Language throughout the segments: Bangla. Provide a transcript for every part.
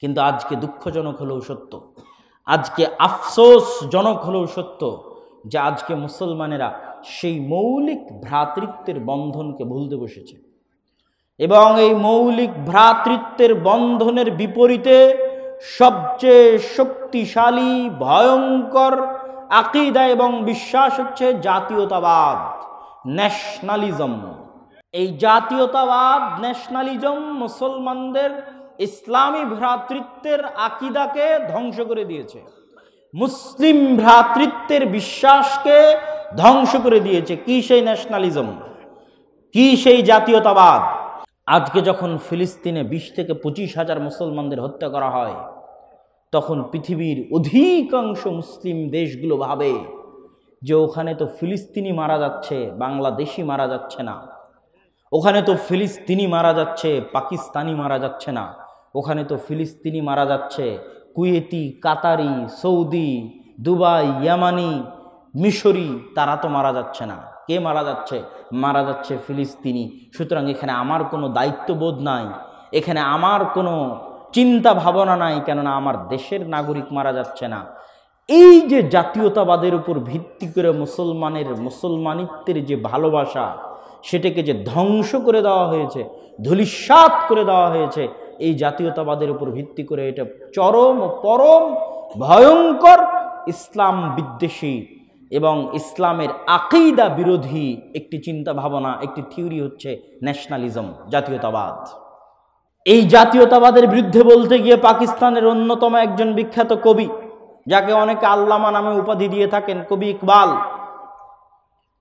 কিন্তু আজকে দুঃখজনক হলেও সত্য, আজকে আফসোসজনক হলেও সত্য যে আজকে মুসলমানেরা সেই মৌলিক ভ্রাতৃত্বের বন্ধনকে ভুলতে বসেছে এবং এই মৌলিক ভ্রাতৃত্বের বন্ধনের বিপরীতে সবচেয়ে শক্তিশালী ভয়ঙ্কর আকীদা এবং বিশ্বাস হচ্ছে জাতীয়তাবাদ, ন্যাশনালিজম। এই জাতীয়তাবাদ, ন্যাশনালিজম মুসলমানদের ইসলামী ভ্রাতৃত্বের আকীদাকে ধ্বংস করে দিয়েছে, মুসলিম ভ্রাতৃত্বের বিশ্বাসকে ধ্বংস করে দিয়েছে। কি সেই ন্যাশনালিজম, কি সেই জাতীয়তাবাদ? আজকে যখন ফিলিস্তিনে 20 থেকে 25,000 মুসলমানদের হত্যা করা হয়, তখন পৃথিবীর অধিকাংশ মুসলিম দেশগুলো ভাবে যে ওখানে তো ফিলিস্তিনি মারা যাচ্ছে, বাংলাদেশি মারা যাচ্ছে না। ওখানে তো ফিলিস্তিনি মারা যাচ্ছে, পাকিস্তানি মারা যাচ্ছে না। ওখানে তো ফিলিস্তিনি মারা যাচ্ছে, কুয়েতি, কাতারি, সৌদি, দুবাই, ইয়ামানি, মিশরি, তারা তো মারা যাচ্ছে না। কে মারা যাচ্ছে? মারা যাচ্ছে ফিলিস্তিনি। সুতরাং এখানে আমার কোনো দায়িত্ববোধ নাই, এখানে আমার কোনো চিন্তা ভাবনা নাই, কেননা আমার দেশের নাগরিক মারা যাচ্ছে না। এই যে জাতীয়তাবাদের উপর ভিত্তি করে মুসলমানিত্বের যে ভালোবাসা, সেটাকে যে ধ্বংস করে দেওয়া হয়েছে, ধূলিসাৎ করে দেওয়া হয়েছে, এই জাতীয়তাবাদের উপর ভিত্তি করে এটা চরম ও পরম ভয়ঙ্কর ইসলাম বিদ্বেষী এবং ইসলামের আকীদা বিরোধী একটি চিন্তা ভাবনা, একটি থিওরি হচ্ছে ন্যাশনালিজম, জাতীয়তাবাদ। এই জাতীয়তাবাদের বিরুদ্ধে বলতে গিয়ে পাকিস্তানের অন্যতম একজন বিখ্যাত কবি, যাকে অনেকে আল্লামা নামে উপাধি দিয়ে থাকেন, কবি ইকবাল,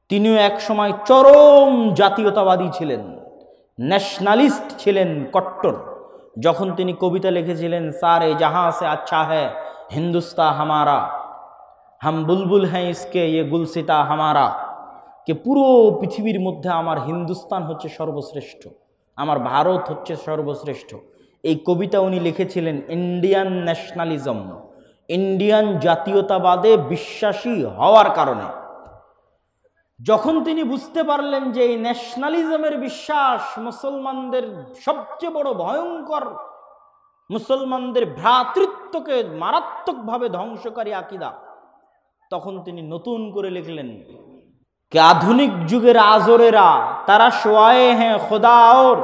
তিনিও এক সময় চরম জাতীয়তাবাদী ছিলেন, ন্যাশনালিস্ট ছিলেন, কট্টর। যখন তিনি কবিতা লিখেছিলেন, সারে জাহাঁ সে আচ্ছা হ্যায় হিন্দুস্তান হামারা, হাম বুলবুল হ্যাঁ ইসকে ইয়ে গুলসিতা হামারা, কে পুরো পৃথিবীর মধ্যে আমার হিন্দুস্তান হচ্ছে সর্বশ্রেষ্ঠ, আমার ভারত হচ্ছে সর্বশ্রেষ্ঠ। এই কবিতা উনি লিখেছিলেন ইন্ডিয়ান ন্যাশনালিজম, ইন্ডিয়ান জাতীয়তাবাদে বিশ্বাসী হওয়ার কারণে। যখন তিনি বুঝতে পারলেন যে এই ন্যাশনালিজমের বিশ্বাস মুসলমানদের সবচেয়ে বড় ভয়ঙ্কর, মুসলমানদের ভ্রাতৃত্বকে মারাত্মকভাবে ধ্বংসকারী আকীদা, তখন তিনি নতুন করে লিখলেন कि आधुनिक जुगेर आजोरेरा तारा शुआए हैं खुदा और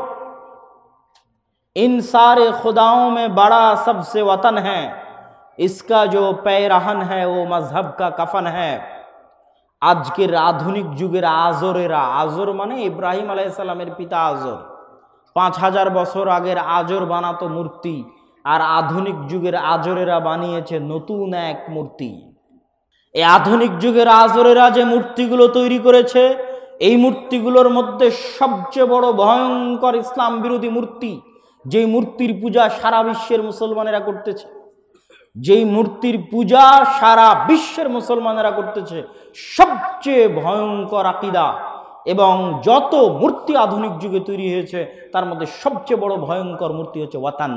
इन सारे खुदाओं में बड़ा सबसे वतन है, इसका जो पैरहन है वो मजहब का कफन है। आजकेर आधुनिक जुगेर आजोरेरा, आजोर माने इब्राहिम आलैहिस सालामेर पिता आजोर, 5000 বছর আগের आजोर बानातो मूर्ति, और आधुनिक जुगेर आजोरेरा बानिয়েছে নতুন এক মূর্তি। এই আধুনিক যুগের আজরেরা যে মূর্তিগুলো তৈরি করেছে, এই মূর্তিগুলোর মধ্যে সবচেয়ে বড় ভয়ঙ্কর ইসলাম বিরোধী মূর্তি, যেই মূর্তির পূজা সারা বিশ্বের মুসলমানেরা করতেছে, যেই মূর্তির পূজা সারা বিশ্বের মুসলমানেরা করতেছে, সবচেয়ে ভয়ঙ্কর আকীদা। এবং যত মূর্তি আধুনিক যুগে তৈরি হয়েছে, তার মধ্যে সবচেয়ে বড় ভয়ঙ্কর মূর্তি হচ্ছে ওয়াতান,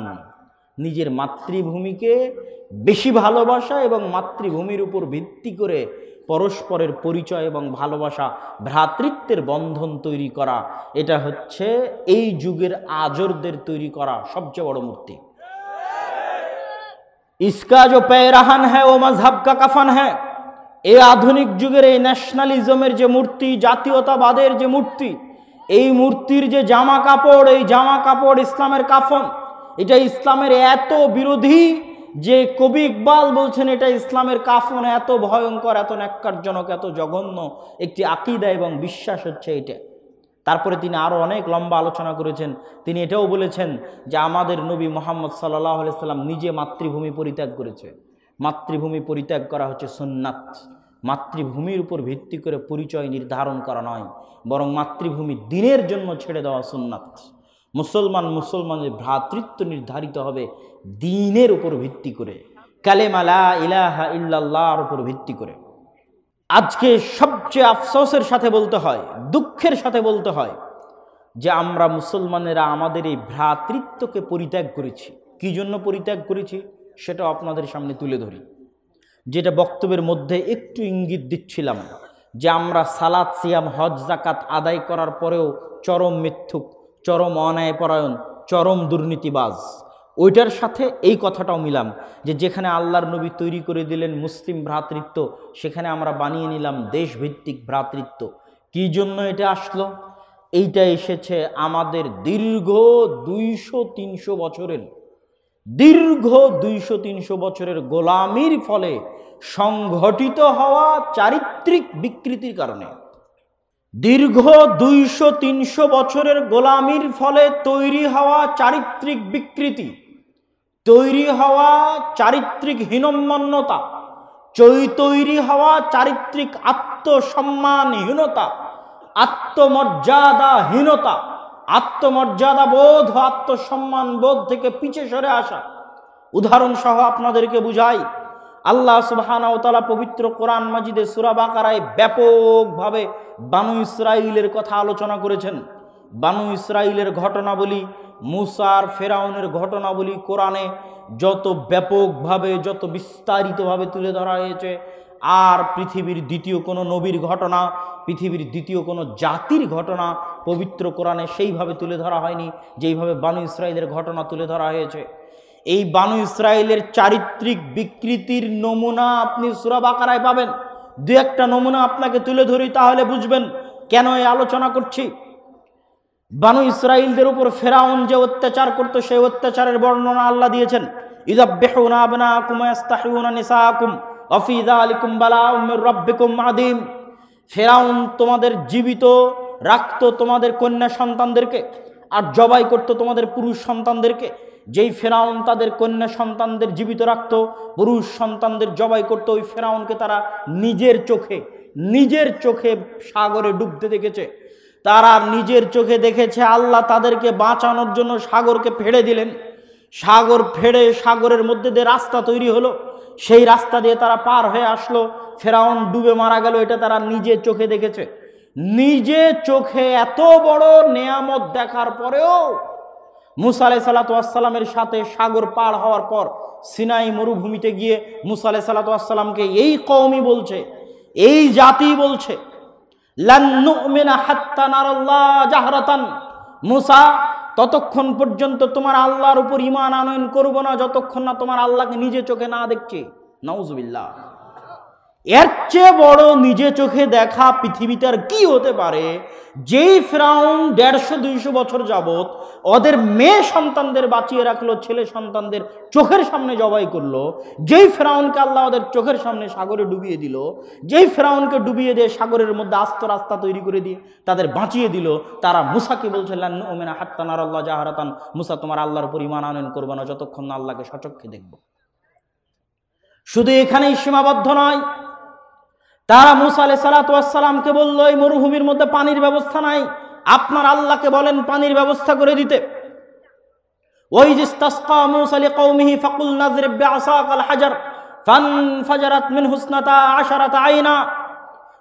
নিজের মাতৃভূমিকে বেশি ভালোবাসা এবং মাতৃভূমির উপর ভিত্তি করে পরস্পরের পরিচয় এবং ভালোবাসা, ভ্রাতৃত্বের বন্ধন তৈরি করা, এটা হচ্ছে এই যুগের আজরদের তৈরি করা সবচেয়ে বড় মূর্তি। इसका जो पैरहन है वो मजहब का कफन है। এই আধুনিক যুগের এই ন্যাশনালিজমের যে মূর্তি, জাতীয়তাবাদের যে মূর্তি, এই মূর্তির যে জামা কাপড়, এই জামা কাপড় ইসলামের কাফন। এটা ইসলামের এত বিরোধী যে কবি ইকবাল বলছেন এটা ইসলামের কাফন, এত ভয়ঙ্কর, এত ন্যাক্কারজনক, এত জঘন্য একটি আকীদা এবং বিশ্বাস হচ্ছে এটা। তারপরে তিনি আরও অনেক লম্বা আলোচনা করেছেন। তিনি এটাও বলেছেন যে আমাদের নবী মুহাম্মদ সাল্লাল্লাহু আলাইহি সাল্লাম নিজে মাতৃভূমি পরিত্যাগ করেছে। মাতৃভূমি পরিত্যাগ করা হচ্ছে সুন্নাত। মাতৃভূমির উপর ভিত্তি করে পরিচয় নির্ধারণ করা নয়, বরং মাতৃভূমি দ্বীনের জন্য ছেড়ে দেওয়া সুন্নাত। মুসলমানের ভ্রাতৃত্ব নির্ধারিত হবে দ্বীনের উপর ভিত্তি করে, কালেমা লা ইলাহা ইল্লাল্লাহর উপর ভিত্তি করে। আজকে সবচেয়ে আফসোসের সাথে বলতে হয়, দুঃখের সাথে বলতে হয় যে আমরা মুসলমানেরা আমাদের এই ভ্রাতৃত্বকে পরিত্যাগ করেছি। কি জন্য পরিত্যাগ করেছি সেটা আপনাদের সামনে তুলে ধরি। যেটা বক্তব্যের মধ্যে একটু ইঙ্গিত দিচ্ছিলাম যে আমরা সালাত, সিয়াম, হজ, যাকাত আদায় করার পরেও চরম মিথ্যুক, চরম অন্যায়পরায়ণ, চরম দুর্নীতিবাজ, ওইটার সাথে এই কথাটাও মিলাম যে যেখানে আল্লাহর নবী তৈরি করে দিলেন মুসলিম ভ্রাতৃত্ব, সেখানে আমরা বানিয়ে নিলাম দেশভিত্তিক ভ্রাতৃত্ব। কি জন্য এটা আসলো? এইটা এসেছে আমাদের দীর্ঘ 200-300 বছরের দীর্ঘ 200-300 বছরের গোলামির ফলে সংঘটিত হওয়া চারিত্রিক বিকৃতির কারণে। দীর্ঘ 200-300 বছরের গোলামির ফলে তৈরি হওয়া চারিত্রিক বিকৃতি, তৈরি হওয়া চারিত্রিক হীনম্মন্যতা, তৈরি হওয়া চারিত্রিক আত্মসম্মানহীনতা, আত্মমর্যাদাহীনতা, আত্মমর্যাদা বোধ, আত্মসম্মান বোধ থেকে পিছে সরে আসা। উদাহরণ সহ আপনাদেরকে বুঝাই। আল্লাহ সুবহানাহু ওয়া তাআলা পবিত্র কোরআন মাজিদে সূরা বাকারায় ব্যাপকভাবে বানু ইসরাঈলের কথা আলোচনা করেছেন। বানু ইসরাঈলের ঘটনাবলী, মুসার ফেরাউনের ঘটনাবলী কোরআনে যত ব্যাপকভাবে, যত বিস্তারিতভাবে তুলে ধরা হয়েছে, আর পৃথিবীর দ্বিতীয় কোনো নবীর ঘটনা, পৃথিবীর দ্বিতীয় কোনো জাতির ঘটনা পবিত্র কোরআনে সেইভাবে তুলে ধরা হয়নি যেইভাবে বানু ইসরাঈলের ঘটনা তুলে ধরা হয়েছে। এই বানু ইসরাঈলের চারিত্রিক বিকৃতির নমুনা আপনি সূরা বাকারায় পাবেন। দু একটা নমুনা আপনাকে তুলে ধরি, তাহলে বুঝবেন কেন এই আলোচনা করছি। বানু ইসরাঈলদের উপর ফেরাউন যে অত্যাচার করত, সেই অত্যাচারের বর্ণনা আল্লাহ দিয়েছেন। ইযাববিহুনা আবনাকুম ওয়া ইস্তাহয়ুনা নিসাআকুম ওয়া ফী যালিকুম বালাউম মির রাব্বিকুম আযীম। ফেরাউন তোমাদের জীবিত রাখতো তোমাদের কন্যা সন্তানদেরকে, আর জবাই করত তোমাদের পুরুষ সন্তানদেরকে। যেই ফেরাউন তাদের কন্যা সন্তানদের জীবিত রাখত, পুরুষ সন্তানদের জবাই করত, ওই ফেরাউনকে তারা নিজের চোখে সাগরে ডুবতে দেখেছে। তারা নিজের চোখে দেখেছে আল্লাহ তাদেরকে বাঁচানোর জন্য সাগরকে ফেড়ে দিলেন। সাগর ফেড়ে সাগরের মধ্যে দিয়ে রাস্তা তৈরি হলো, সেই রাস্তা দিয়ে তারা পার হয়ে আসলো। ফেরাউন ডুবে মারা গেল, এটা তারা নিজের চোখে দেখেছে। নিজে চোখে এত বড় নেয়ামত দেখার পরেও মুসা আলাইহিস সালাতু ওয়াস সালামের সাথে সাগর পার হওয়ার পর সিনাই মরুভূমিতে গিয়ে মুসা আলাইহিস সালাতু ওয়াস সালামকে এই কওমই বলছে, এই জাতি বলছে, লান নুমিনা হাত্তা নারাল্লাহ জাহরাতান। মুসা, ততক্ষণ পর্যন্ত তোমার আল্লাহর উপর ঈমান আনয়ন করব না যতক্ষণ না তোমার আল্লাহকে নিজে চোখে না দেখছি। নাউজুবিল্লাহ। এর চেয়ে বড় নিজে চোখে দেখা পৃথিবীতে আর কি হতে পারে? যেই ফেরাউন 150-200 বছর যাবত ওদের মেয়ে সন্তানদের বাঁচিয়ে রাখলো, ছেলে সন্তানদের চোখের সামনে জবাই করলো, যেই ফেরাউনকে আল্লাহ ওদের চোখের সামনে সাগরে ডুবিয়ে দিল, যেই ফেরাউনকে ডুবিয়ে দিয়ে সাগরের মধ্যে আস্ত রাস্তা তৈরি করে দিয়ে তাদের বাঁচিয়ে দিল, তারা মুসাকে বলছে লান নুমিনা হাত্তা নারাল্লাহ জাহরাতান। মুসা, তোমার আল্লাহর উপর ঈমান আনয়ন করবে না যতক্ষণ না আল্লাহকে সচক্ষে দেখব। শুধু এখানেই সীমাবদ্ধ নয়, তারা মুসা আলাইহিস সালাতু ওয়াস সালামকে বলল, এই মরুভূমির মধ্যে পানির ব্যবস্থা নাই, আপনার আল্লাহকে বলেন পানির ব্যবস্থা করে দিতে। ওয়াইয ইসতাসকা মুসা লিকওমিহি ফাকুল নাযরিব বিআসাকাল হাজার ফানফাজারাত মিনহু ইসনাতা আশারাতা আইনা।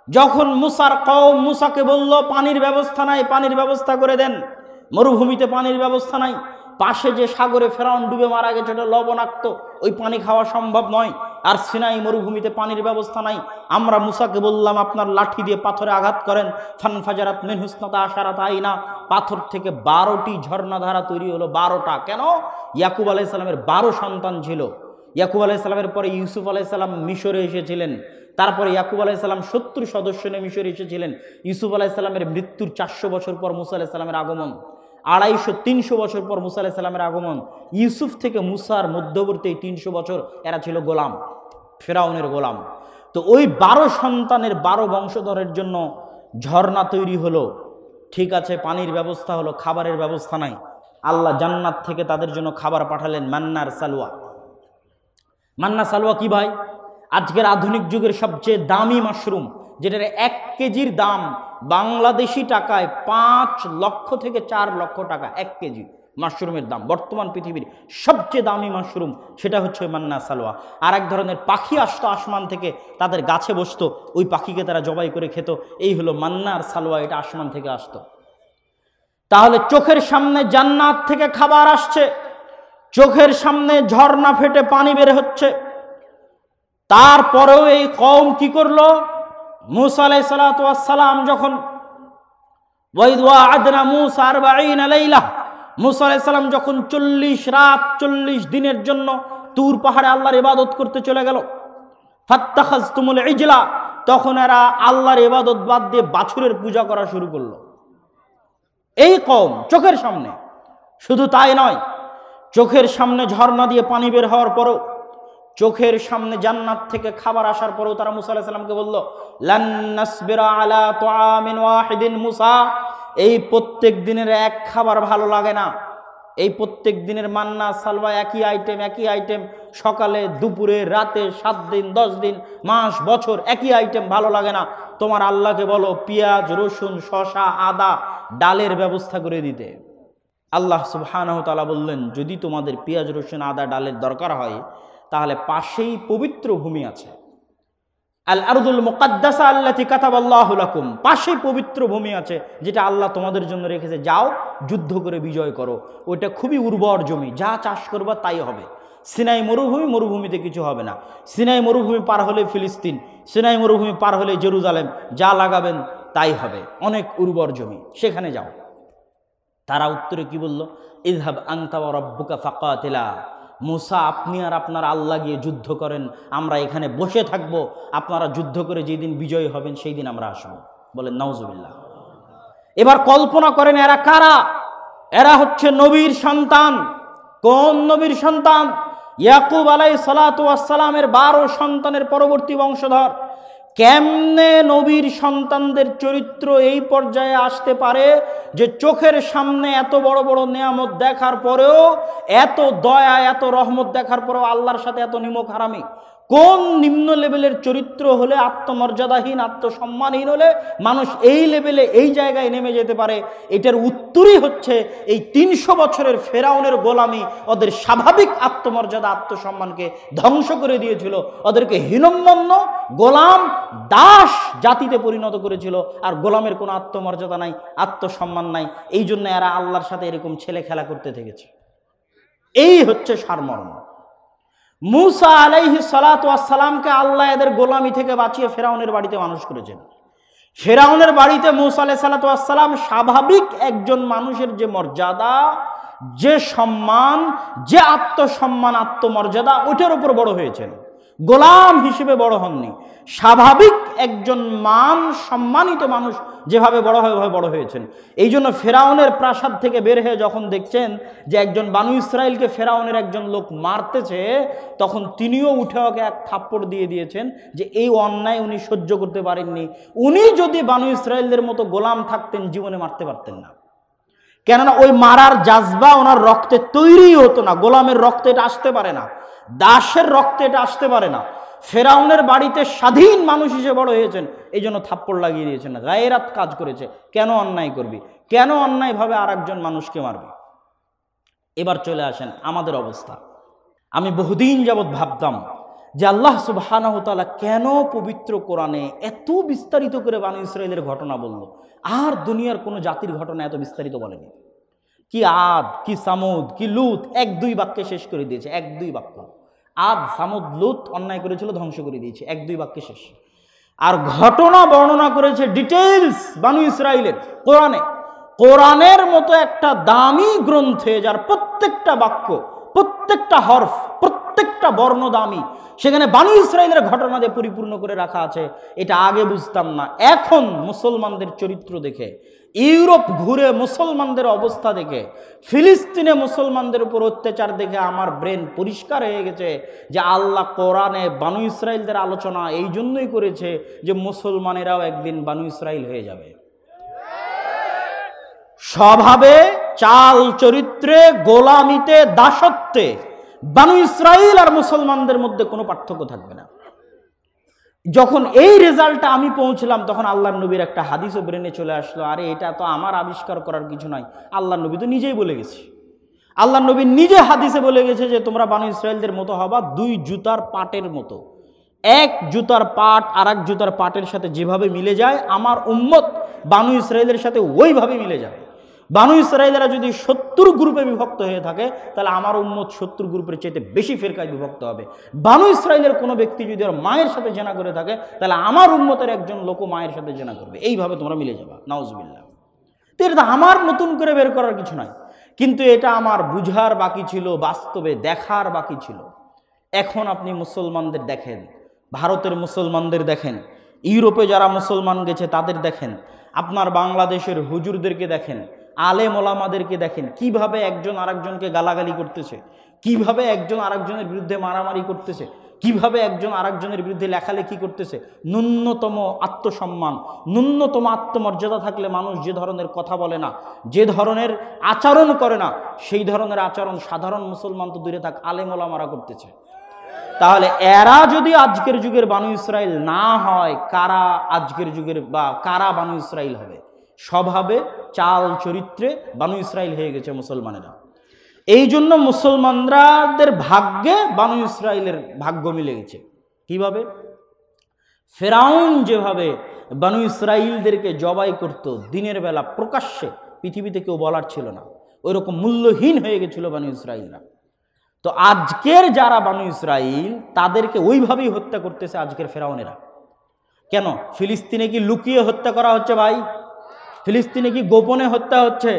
যখন মুসার কওম মুসাকে বলল পানির ব্যবস্থা নাই, পানির ব্যবস্থা করে দেন, মরুভূমিতে পানির ব্যবস্থা নাই, পাশে যে সাগরে ফেরাউন ডুবে মারা গেছে ওটা লবণাক্ত, ওই পানি খাওয়া সম্ভব নয়, আর সিনাই মরুভূমিতে পানির ব্যবস্থা নাই। আমরা মুসাকে বললাম আপনার লাঠি দিয়ে পাথরে আঘাত করেন। ফানফাজারাত মিনহু ইসনাতা আশারাতা আইনা, পাথর থেকে 12টি ঝর্ণাধারা তৈরি হলো। 12টা কেন? ইয়াকুব আলাইহিস সালামের 12 সন্তান ছিল। ইয়াকুব আলাইহিস সালামের পরে ইউসুফ আলাইহিস সালাম মিশরে এসেছিলেন, তারপরে ইয়াকুব আলাইহিস সালাম 70 সদস্য নিয়ে মিশরে এসেছিলেন। ইউসুফ আলাইহিস সালামের মৃত্যুর 400 বছর পর মুসা আলাইহিস সালামের আগমন, 250-300 বছর পর মুসা আলাইহিস সালামের আগমন। ইউসুফ থেকে মুসার মধ্যবর্তী 300 বছর এরা ছিল গোলাম, ফেরাউনের গোলাম। তো ওই 12 সন্তানের 12 বংশধরের জন্য ঝর্ণা তৈরি হলো, ঠিক আছে, পানির ব্যবস্থা হলো, খাবারের ব্যবস্থা নাই। আল্লাহ জান্নাত থেকে তাদের জন্য খাবার পাঠালেন, মান্নার সালওয়া। মান্না সালওয়া কি ভাই? আজকের আধুনিক যুগের সবচেয়ে দামি মাশরুম, যেটার 1 কেজির দাম বাংলাদেশি টাকায় 5 লক্ষ থেকে 4 লক্ষ টাকা। 1 কেজি মাশরুমের দাম বর্তমান পৃথিবীর সবচেয়ে দামি মাশরুম, সেটা হচ্ছে মান্না সালওয়া। আর এক ধরনের পাখি আসতো আসমান থেকে, তাদের গাছে বসতো, ওই পাখিকে তারা জবাই করে খেত। এই হলো মান্নার সালওয়া, এটা আসমান থেকে আসতো। তাহলে চোখের সামনে জান্নাত থেকে খাবার আসছে, চোখের সামনে ঝর্ণা ফেটে পানি বের হচ্ছে, তারপরেও এই কওম কি করলো? মুসা আলাইহিস সালাতু ওয়াস সালাম যখন ওয়াইদ ওয়া'আদনা মুসা 40 লাইলা, মুসা আলাইহিস সালাম যখন 40 রাত 40 দিনের জন্য তুর পাহাড়ে আল্লাহর ইবাদত করতে চলে গেল, ফাত্তাখাজতুমুল ইজলা, তখন এরা আল্লাহর ইবাদত বাদ দিয়ে বাছুরের পূজা করা শুরু করলো। এই কওম চোখের সামনে। শুধু তাই নয়, চোখের সামনে ঝর্ণা দিয়ে পানি বের হওয়ার পরও, চোখের সামনে জান্নাত থেকে খাবার আসার পরেও তারা মুসা আলাইহিস সালামকে বলল, লান নাসবিরা আলা তুআমিন ওয়াহিদিন মুসা, এই প্রত্যেক দিনের এক খাবার ভালো লাগে না, এই প্রত্যেক দিনের মান্না সালওয়া একই আইটেম, সকালে দুপুরে রাতে 7 দিন 10 দিন মাস বছর একই আইটেম ভালো লাগে না। তোমার আল্লাহকে বলো পেঁয়াজ রসুন শসা আদা ডালের ব্যবস্থা করে দিতে। আল্লাহ সুবহানাহু ওয়া তাআলা বললেন, যদি তোমাদের পেঁয়াজ রসুন আদা ডালের দরকার হয় তাহলে পাশেই পবিত্র ভূমি আছে, আল আরদুল মুকাদ্দাসা আল্লাতী কাতাবাল্লাহু লাকুম, পাশেই পবিত্র ভূমি আছে যেটা আল্লাহ তোমাদের জন্য রেখেছে, যাও যুদ্ধ করে বিজয় করো। ওইটা খুবই উর্বর জমি, যা চাষ করবা তাই হবে। সিনাই মরুভূমিতে কিছু হবে না। সিনাই মরুভূমি পার হলে ফিলিস্তিন, সিনাই মরুভূমি পার হলে জেরুজালেম, যা লাগাবেন তাই হবে, অনেক উর্বর জমি, সেখানে যাও। তারা উত্তরে কি বলল, ইযহাব আনতা ওয়া রাব্বুকা ফাকাতিলা, মুসা আপনি আর আপনার আল্লাহ গিয়ে যুদ্ধ করেন, আমরা এখানে বসে থাকবো, আপনারা যুদ্ধ করে যেদিন বিজয়ী হবেন সেই দিন আমরা আসবো। বলেন নাউজুবিল্লাহ। এবার কল্পনা করেন এরা কারা? এরা হচ্ছে নবীর সন্তান। কোন নবীর সন্তান? ইয়াকুব আলাইহিস সালাতু ওয়াস সালামের 12 সন্তানের পরবর্তী বংশধর। কেমনে নবীর সন্তানদের চরিত্র এই পর্যায়ে আসতে পারে যে চোখের সামনে এত বড় বড় নিয়ামত দেখার পরেও, এত দয়া এত রহমত দেখার পরেও আল্লাহর সাথে এত নিমক হারামি? কোন নিম্ন লেভেলের চরিত্র হলে, আত্মমর্যাদাহীন আত্মসম্মানহীন হলে মানুষ এই লেভেলে এই জায়গায় নেমে যেতে পারে? এটার উত্তরই হচ্ছে এই 300 বছরের ফেরাউনের গোলামি ওদের স্বাভাবিক আত্মমর্যাদা আত্মসম্মানকে ধ্বংস করে দিয়েছিল, ওদেরকে হীনম্মন্য গোলাম দাস জাতিতে পরিণত করেছিল। আর গোলামের কোনো আত্মমর্যাদা নাই, আত্মসম্মান নাই, এই জন্য এরা আল্লাহর সাথে এরকম ছেলে খেলা করতে থেকেছে। এই হচ্ছে সারমর্ম। মুসা আলাইহিস সালাতু ওয়াস সালামকে আল্লাহ এদের গোলামি থেকে বাঁচিয়ে ফেরাউনের বাড়িতে মানুষ করেছেন। ফেরাউনের বাড়িতে মুসা আলাইহিস সালাতু ওয়াস সালাম স্বাভাবিক একজন মানুষের যে মর্যাদা, যে সম্মান, যে আত্মসম্মান আত্মমর্যাদা, ওইটার উপর বড় হয়েছেন, গোলাম হিসেবে বড় হননি। স্বাভাবিক একজন সম্মানিত মানুষ যেভাবে বড় হয় ওইভাবে বড় হয়েছেন। এই জন্য ফেরাউনের প্রাসাদ থেকে বের হয়ে যখন দেখছেন যে একজন বানু ইসরাইলকে ফেরাউনের একজন লোক মারতেছে, তখন তিনিও উঠে ওকে এক থাপ্পড় দিয়ে দিয়েছেন যে এই অন্যায় উনি সহ্য করতে পারেননি। উনি যদি বানু ইসরাইলদের মতো গোলাম থাকতেন জীবনে মারতে পারতেন না, কেননা ওই মারার জাজবা ওনার রক্তে তৈরি হতো না। গোলামের রক্তে এটা আসতে পারে না, দাসের রক্তে এটা আসতে পারে না। ফেরাউনের বাড়িতে স্বাধীন মানুষ হিসেবে বড় হয়েছেন, এই জন্য থাপ্পড় লাগিয়ে দিয়েছেন। গায়রাত কাজ করেছে। কেন অন্যায় করবি? কেন অন্যায়ভাবে আর একজন মানুষকে মারবি? এবার চলে আসেন আমাদের অবস্থা। আমি বহুদিন যাবৎ ভাবতাম যে আল্লাহ সুবহানাহু ওয়া তাআলা কেন পবিত্র কোরআনে এত বিস্তারিত করে বানু ইসরাইলের ঘটনা বলল, আর দুনিয়ার কোনো জাতির ঘটনা এত বিস্তারিত বলেনি। কি আদ, কি সামুদ, কি লুত, 1-2 বাক্যে শেষ করে দিয়েছে। 1-2 বাক্য। আদ সামুদ লুত অন্যায় করেছিল, ধ্বংস করে দিয়েছে, 1-2 বাক্যে শেষ। আর ঘটনা বর্ণনা করেছে ডিটেইলস বানু ইসরাইলের কোরআনের মতো একটা দামি গ্রন্থে, যার প্রত্যেকটা বাক্য, প্রত্যেকটা হরফ, প্রত্যেকটা বর্ণ দামি, সেখানে বানু ইসরাইলের ঘটনা দিয়ে পরিপূর্ণ করে রাখা আছে। এটা আগে বুঝতাম না। এখন মুসলমানদের চরিত্র দেখে, ইউরোপ ঘুরে মুসলমানদের অবস্থা দেখে, ফিলিস্তিনে মুসলমানদের উপর অত্যাচার দেখে আমার ব্রেন পরিষ্কার হয়ে গেছে যে আল্লাহ কোরআনে বানু ইসরাইলদের আলোচনা এই জন্যই করেছে যে মুসলমানেরাও একদিন বানু ইসরাইল হয়ে যাবে। স্বভাবে, চাল চরিত্রে, গোলামিতে, দাসত্বে বানু ইসরাইল আর মুসলমানদের মধ্যে কোনো পার্থক্য থাকবে না। যখন এই রেজাল্টটা আমি পৌঁছলাম, তখন আল্লাহর নবীর একটা হাদিসও ব্রেনে চলে আসলো, আরে এটা তো আমার আবিষ্কার করার কিছু নাই, আল্লাহর নবী তো নিজেই বলে গেছে। আল্লাহর নবী নিজে হাদিসে বলে গেছে যে তোমরা বানু ইসরাইলদের মতো হবা 2 জুতার পাটের মতো। এক জুতার পাট আর এক জুতার পাটের সাথে যেভাবে মিলে যায়, আমার উম্মত বানু ইসরাইলের সাথে ওইভাবে মিলে যাবে। বানু ইসরাইলেরা যদি 70 গ্রুপে বিভক্ত হয়ে থাকে, তাহলে আমার উম্মত 70 গ্রুপের চাইতে বেশি ফেরকায় বিভক্ত হবে। বানু ইসরাইলের কোনো ব্যক্তি যদি ওর মায়ের সাথে জেনা করে থাকে, তাহলে আমার উম্মতের একজন লোকও মায়ের সাথে জেনা করবে। এইভাবে তোমরা মিলে যাবা। নাউজুবিল্লাহ। তো এটা আমার নতুন করে বের করার কিছু নাই। কিন্তু এটা আমার বুঝার বাকি ছিল, বাস্তবে দেখার বাকি ছিল। এখন আপনি মুসলমানদের দেখেন, ভারতের মুসলমানদের দেখেন, ইউরোপে যারা মুসলমান গেছে তাদের দেখেন, আপনার বাংলাদেশের হুজুরদেরকে দেখেন, আলেম ওলামাদেরকে দেখেন, কিভাবে একজন আরেকজনকে গালাগালি করতেছে, কিভাবে একজন আরেকজনের বিরুদ্ধে মারামারি করতেছে, কিভাবে একজন আরেকজনের বিরুদ্ধে লেখালেখি করতেছে। ন্যূনতম আত্মসম্মান, ন্যূনতম আত্মমর্যাদা থাকলে মানুষ যে ধরনের কথা বলে না, যে ধরনের আচরণ করে না, সেই ধরনের আচরণ সাধারণ মুসলমান তো দূরে থাক, আলেম ওলামারা করতেছে। তাহলে এরা যদি আজকের যুগের বানু ইসরাইল না হয়, কারা আজকের যুগের বা কারা বানু ইসরাইল হবে? স্বভাবে, চাল চরিত্রে বানু ইসরাইল হয়ে গেছে মুসলমানেরা। এই জন্য মুসলমানদের ভাগ্যে বানু ইসরাইলের ভাগ্য মিলে গেছে। কিভাবে? ফেরাউন যেভাবে বানু ইসরাইলদেরকে জবাই করত দিনের বেলা প্রকাশ্যে, পৃথিবীতে কেউ বলার ছিল না, ওইরকম মূল্যহীন হয়ে গেছিল বানু ইসরাইলরা। তো আজকের যারা বানু ইসরাইল তাদেরকে ওইভাবেই হত্যা করতেছে আজকের ফেরাউনেরা। কেন? ফিলিস্তিনে কি লুকিয়ে হত্যা করা হচ্ছে ভাই? ফিলিস্তিনে কি গোপনে হত্যা হচ্ছে?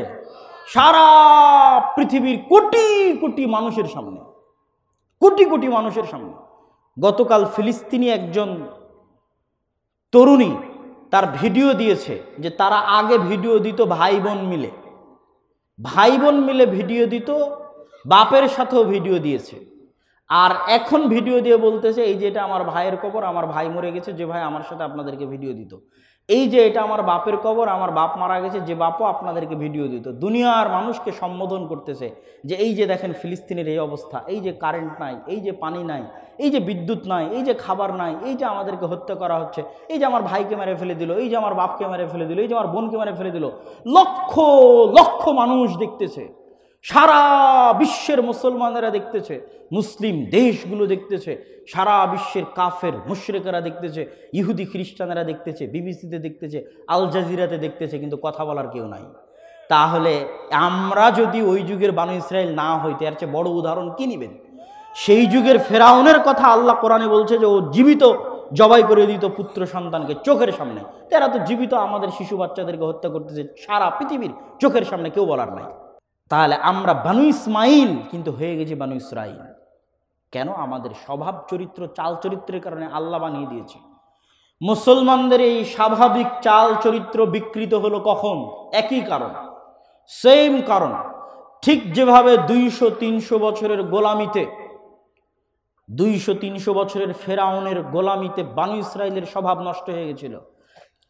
সারা পৃথিবীর কোটি কোটি মানুষের সামনে, কোটি কোটি মানুষের সামনে। গতকাল ফিলিস্তিনি একজন তরুণী তার ভিডিও দিয়েছে, যে তারা আগে ভিডিও দিত ভাই বোন মিলে, ভাই বোন মিলে ভিডিও দিত, বাপের সাথেও ভিডিও দিয়েছে, আর এখন ভিডিও দিয়ে বলতেছে এই যে এটা আমার ভাইয়ের কবর, আমার ভাই মরে গেছে, যে ভাই আমার সাথে আপনাদেরকে ভিডিও দিত। এই যে এটা আমার বাপের কবর, আমার বাপ মারা গেছে, যে বাপও আপনাদেরকে ভিডিও দিত। দুনিয়ার মানুষকে সম্বোধন করতেছে যে এই যে দেখেন ফিলিস্তিনের এই অবস্থা, এই যে কারেন্ট নাই, এই যে পানি নাই, এই যে বিদ্যুৎ নাই, এই যে খাবার নাই, এই যে আমাদেরকে হত্যা করা হচ্ছে, এই যে আমার ভাইকে মেরে ফেলে দিল, এই যে আমার বাপকে মেরে ফেলে দিল, এই যে আমার বোনকে মেরে ফেলে দিল। লক্ষ লক্ষ মানুষ দেখতেছে, সারা বিশ্বের মুসলমানেরা দেখতেছে, মুসলিম দেশগুলো দেখতেছে, সারা বিশ্বের কাফের মুশরিকেরা দেখতেছে, ইহুদি খ্রিস্টানেরা দেখতেছে, বিবিসিতে দেখতেছে, আল জাজিরাতে দেখতেছে, কিন্তু কথা বলার কেউ নাই। তাহলে আমরা যদি ওই যুগের বানু ইসরাইল না হইতে, এর চেয়ে বড় উদাহরণ কি নেবেন? সেই যুগের ফেরাউনের কথা আল্লাহ কোরআনে বলছে যে ও জীবিত জবাই করে দিত পুত্র সন্তানকে চোখের সামনে। তারা তো জীবিত আমাদের শিশু বাচ্চাদেরকে হত্যা করতেছে সারা পৃথিবীর চোখের সামনে, কেউ বলার নাই। তাহলে আমরা বানু ইসমাইল কিন্তু হয়ে গেছি বানু ইসরাইল। কেন? আমাদের স্বভাব চরিত্র, চাল চরিত্রের কারণে আল্লাহ বানিয়ে দিয়েছে। মুসলমানদের এই স্বাভাবিক চাল চরিত্র বিকৃত হলো কখন? একই কারণ, সেম কারণ। ঠিক যেভাবে 200-300 বছরের গোলামিতে, 200-300 বছরের ফেরাউনের গোলামিতে বানু ইসরাইলের স্বভাব নষ্ট হয়ে গেছিল,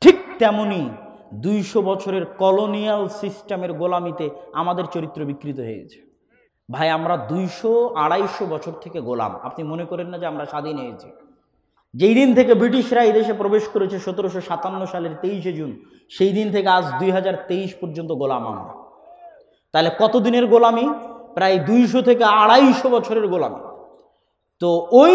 ঠিক তেমনি 200 বছরের কলোনিয়াল সিস্টেমের গোলামিতে আমাদের চরিত্র বিকৃত হয়ে গেছে। ভাই আমরা 200-250 বছর থেকে গোলাম। আপনি মনে করেন না যে আমরা স্বাধীন হয়েছি? যেই দিন থেকে ব্রিটিশরা এই দেশে প্রবেশ করেছে 1757 সালের 23শে জুন, সেই দিন থেকে আজ 2023 পর্যন্ত গোলাম আমরা। তাহলে কতদিনের গোলামি? প্রায় 200 থেকে 250 বছরের গোলামি। তো ওই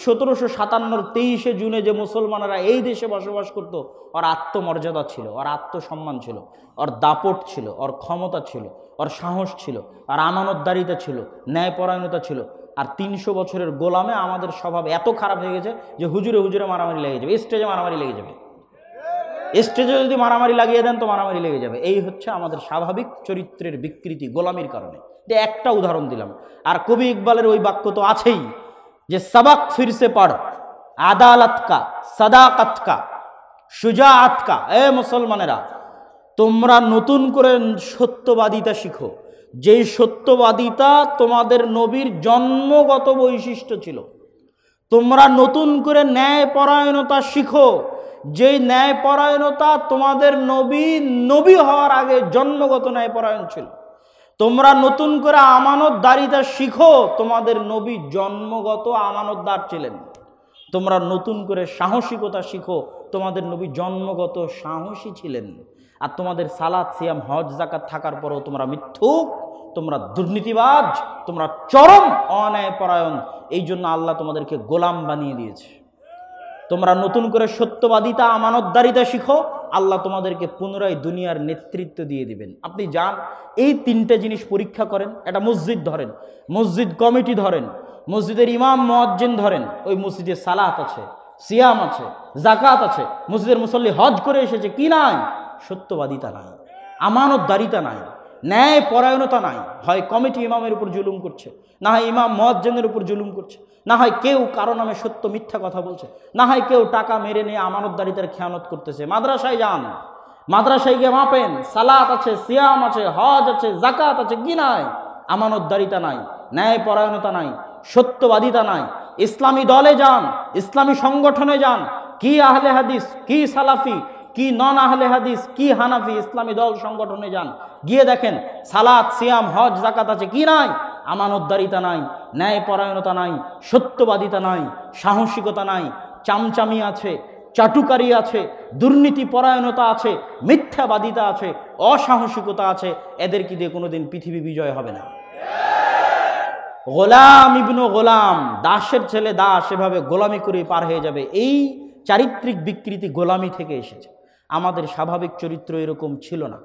1757-র 23শে জুনে যে মুসলমানেরা এই দেশে বসবাস করত, ওর আত্মমর্যাদা ছিল, ওর আত্মসম্মান ছিল, ওর দাপট ছিল, ওর ক্ষমতা ছিল, ওর সাহস ছিল, আর আমানতদারিতা ছিল, ন্যায়পরায়ণতা ছিল। আর 300 বছরের গোলামে আমাদের স্বভাব এত খারাপ হয়ে গেছে যে হুজুরে হুজুরে মারামারি লেগে যাবে, স্টেজে মারামারি লেগে যাবে, স্টেজে যদি মারামারি লাগিয়ে দেন তো মারামারি লেগে যাবে। এই হচ্ছে আমাদের স্বাভাবিক চরিত্রের বিকৃতি গোলামির কারণে। এটা একটা উদাহরণ দিলাম। আর কবি ইকবালের ওই বাক্য তো আছেই যে সবক ফিরসে পড়, আদালত কা, সাদাকত কা, সুজাআত কা। এ মুসলমানেরা, তোমরা নতুন করে সত্যবাদিতা শিখো, যেই সত্যবাদিতা তোমাদের নবীর জন্মগত বৈশিষ্ট্য ছিল। তোমরা নতুন করে ন্যায়পরায়ণতা শিখো, যেই ন্যায়পরায়ণতা তোমাদের নবী হওয়ার আগে জন্মগত ন্যায়পরায়ণ ছিল। তোমরা নতুন করে আমানতদারিতা শিখো, তোমাদের নবী জন্মগত আমানতদার ছিলেন। তোমরা নতুন করে সাহসিকতা শিখো, তোমাদের নবী জন্মগত সাহসী ছিলেন। আর তোমাদের সালাত সিয়াম হজ যাকাত থাকার পরেও তোমরা মিথ্যুক, তোমরা দুর্নীতিবাজ, তোমরা চরম অন্যায়পরায়ণ। এই জন্য আল্লাহ তোমাদেরকে গোলাম বানিয়ে দিয়েছে। তোমরা নতুন করে সত্যবাদিতা আমানতদারিতা শিখো, আল্লাহ তোমাদেরকে পুনরায় দুনিয়ার নেতৃত্ব দিয়ে দিবেন। আপনি যান, এই 3টে জিনিস পরীক্ষা করেন। একটা মসজিদ ধরেন, মসজিদ কমিটি ধরেন, মসজিদের ইমাম মুয়াজ্জিন ধরেন, ওই মসজিদে সালাত আছে, সিয়াম আছে, জাকাত আছে, মসজিদের মুসল্লি হজ করে এসেছে, কি নাই? সত্যবাদিতা নাই, আমানতদারিতা নাই, ন্যায় পরায়ণতা নাই। হয় কমিটি ইমামের উপর জুলুম করছে, না হয় ইমাম মুয়াজ্জিনের উপর জুলুম করছে, না হয় কেউ কারো নামে সত্য মিথ্যা কথা বলছে, না হয় কেউ টাকা মেরে নিয়ে আমানতদারিতার খেয়ানত করতেছে। মাদ্রাসায় যান, মাদ্রাসায় গিয়ে মাপেন, সালাত আছে, সিয়াম আছে, হজ আছে, জাকাত আছে, কি নাই? আমানতদারিতা নাই, ন্যায় পরায়ণতা নাই, সত্যবাদিতা নাই। ইসলামী দলে যান, ইসলামী সংগঠনে যান, কি আহলে হাদিস, কি সালাফি, কি নন আহলে হাদিস, কি হানাফি, ইসলামী দল সংগঠনে যান, গিয়ে দেখেন সালাত, সিয়াম, হজ, জাকাত আছে, কি নাই? আমানতদারিতা নাই, ন্যায় পরায়ণতা নাই, সত্যবাদিতা নাই, সাহসিকতা নাই, চামচামি আছে, চাটুকারি আছে, দুর্নীতি পরায়ণতা আছে, মিথ্যাবাদিতা আছে, অসাহসিকতা আছে। এদেরকে দিয়ে কোনোদিন পৃথিবী বিজয় হবে না। গোলাম ইবনু গোলাম, দাসের ছেলে দাস, এভাবে গোলামি করে পার হয়ে যাবে। এই চারিত্রিক বিকৃতি গোলামি থেকে এসেছে। আমাদের স্বাভাবিক চরিত্র এরকম ছিল না।